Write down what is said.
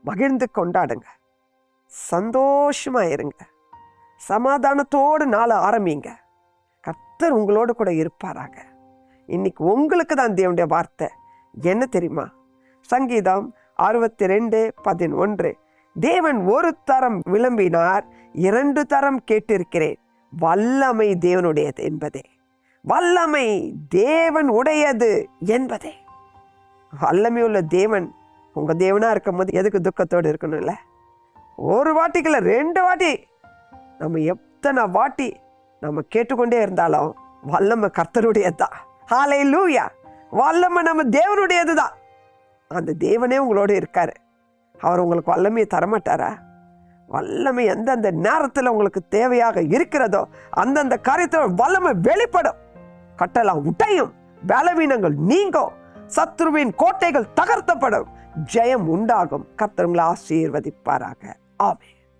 மகிழ்ந்து கொண்டாடுங்க, சந்தோஷமா இருங்க, சமாதானத்தோடு நாளை ஆரம்பிங்க. கர்த்தர் உங்களோடு கூட இருப்பாராக. இன்னைக்கு உங்களுக்கு தான் தேவனுடைய வார்த்தை என்ன தெரியுமா? சங்கீதம் 62:11, தேவன் ஒரு தரம் விளம்பினார், 2 தரம் கேட்டிருக்கிறேன், வல்லமை தேவனுடையது என்பதே. வல்லமை தேவன் உடையது என்பதே. வல்லமை உள்ள தேவன் உங்க தேவனா இருக்கும் போது எதுக்கு துக்கத்தோடு இருக்கணும்ல? ஒரு வாட்டிக்குள்ள 2 வாட்டி, நம்ம எத்தனை வாட்டி நம்ம கேட்டுக்கொண்டே இருந்தாலும் வல்லமை கர்த்தருடையதுதான். ஹல்லேலூயா! வல்லமை நம்ம தேவனுடையது தான். அந்த தேவனே உங்களோட இருக்காரு. அவர் உங்களுக்கு வல்லமையை தரமாட்டாரா? வல்லமை எந்தெந்த நேரத்தில் உங்களுக்கு தேவையாக இருக்கிறதோ அந்தந்த காரியத்தில் வல்லமை வெளிப்படும். கட்டலாம் உடையும், பலவீனங்கள் நீங்கும், சத்ருவின் கோட்டைகள் தகர்த்தப்படும், ஜெயம் உண்டாகும். கர்த்தர் உங்களை ஆசீர்வதிப்பாராக. ஆமென்.